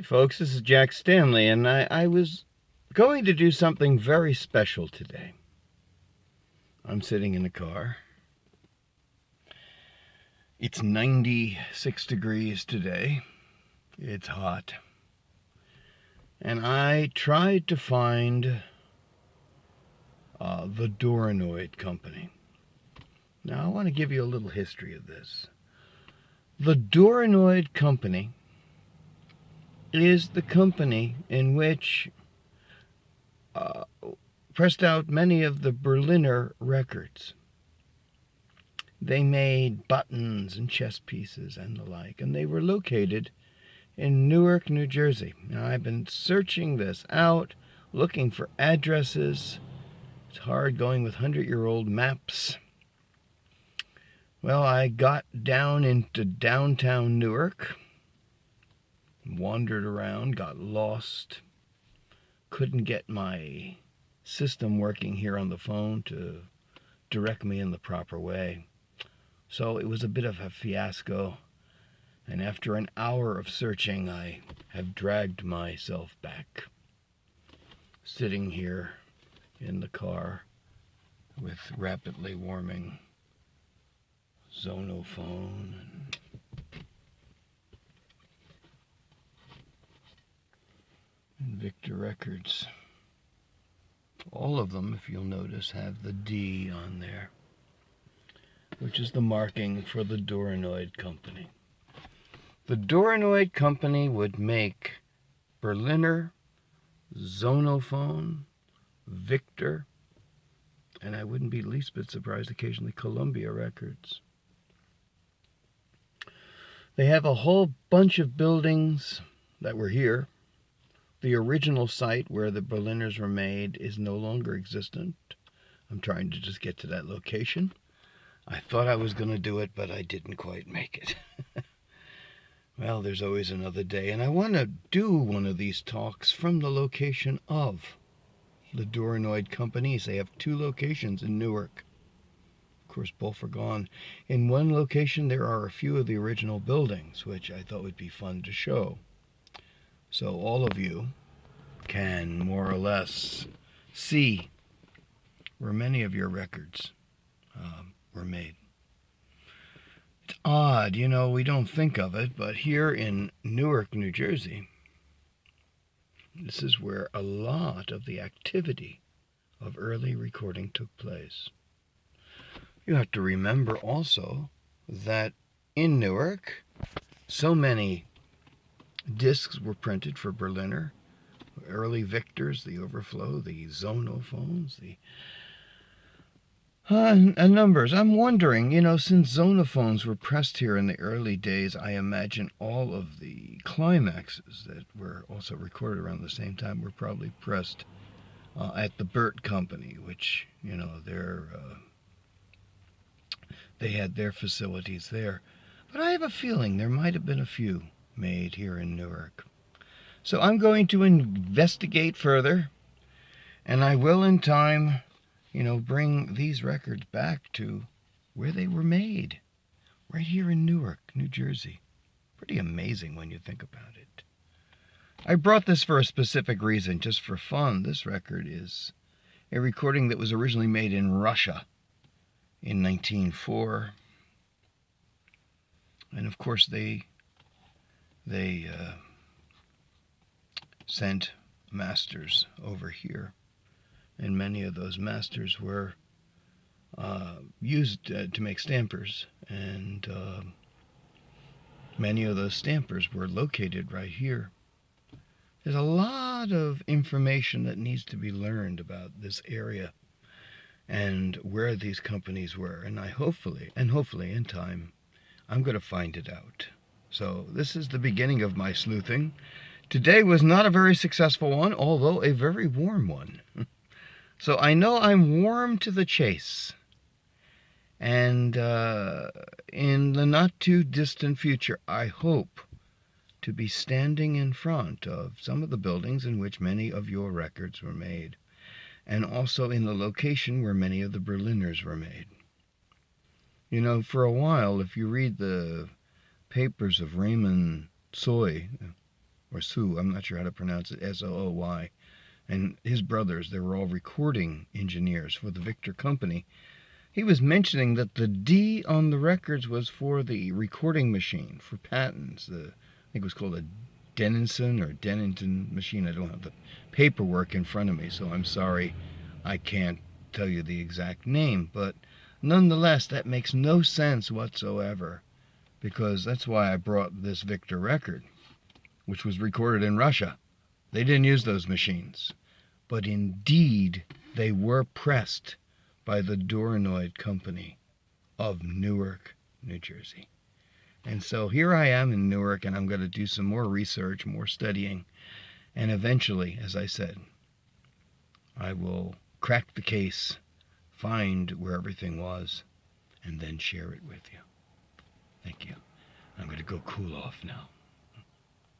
Hi folks, this is Jack Stanley, and I was going to do something very special today. I'm sitting in a car. It's 96 degrees today. It's hot. And I tried to find the Duranoid Company. Now I want to give you a little history of this. The Duranoid Company is the company in which pressed out many of the Berliner records. They made buttons and chess pieces and the like, and they were located in Newark, New Jersey. Now, I've been searching this out, looking for addresses. It's hard going with 100-year-old maps. Well, I got down into downtown Newark, wandered around, got lost, couldn't get my system working here on the phone to direct me in the proper way. So it was a bit of a fiasco, and after an hour of searching, I have dragged myself back, sitting here in the car with rapidly warming Zonophone and Victor records. All of them, if you'll notice, have the D on there, which is the marking for the Duranoid Company. The Duranoid Company would make Berliner, Zonophone, Victor, and I wouldn't be least bit surprised occasionally Columbia records. They have a whole bunch of buildings that were here. The original site where the Berliners were made is no longer existent. I'm trying to just get to that location. I thought I was going to do it, but I didn't quite make it. Well, there's always another day, and I want to do one of these talks from the location of the Duranoid Companies. They have 2 locations in Newark. Of course, both are gone. In one location, there are a few of the original buildings, which I thought would be fun to show. So all of you can more or less see where many of your records were made. It's odd, we don't think of it, but here in Newark, New Jersey, this is where a lot of the activity of early recording took place. You have to remember also that in Newark, so many discs were printed for Berliner, early Victors, the Overflow, the Zonophones, numbers. I'm wondering, since Zonophones were pressed here in the early days, I imagine all of the climaxes that were also recorded around the same time were probably pressed at the Burt Company, which, they had their facilities there. But I have a feeling there might have been a few made here in Newark. So I'm going to investigate further, and I will in time, bring these records back to where they were made, right here in Newark, New Jersey. Pretty amazing when you think about it. I brought this for a specific reason, just for fun. This record is a recording that was originally made in Russia in 1904. And of course they sent masters over here, and many of those masters were used to make stampers, and many of those stampers were located right here. There's a lot of information that needs to be learned about this area and where these companies were, and hopefully in time, I'm going to find it out. So this is the beginning of my sleuthing. Today was not a very successful one, although a very warm one. So I know I'm warm to the chase. And in the not too distant future, I hope to be standing in front of some of the buildings in which many of your records were made, and also in the location where many of the Berliners were made. For a while, if you read the papers of Raymond Soy, or Soo, I'm not sure how to pronounce it, Sooy. And his brothers, they were all recording engineers for the Victor Company. He was mentioning that the D on the records was for the recording machine, for patents. I think it was called a Denison or Dennington machine. I don't have the paperwork in front of me, so I'm sorry I can't tell you the exact name. But nonetheless, that makes no sense whatsoever, because that's why I brought this Victor record, which was recorded in Russia. They didn't use those machines. But indeed, they were pressed by the Duranoid Company of Newark, New Jersey. And so here I am in Newark, and I'm going to do some more research, more studying, and eventually, as I said, I will crack the case, find where everything was, and then share it with you. Thank you. I'm going to go cool off now.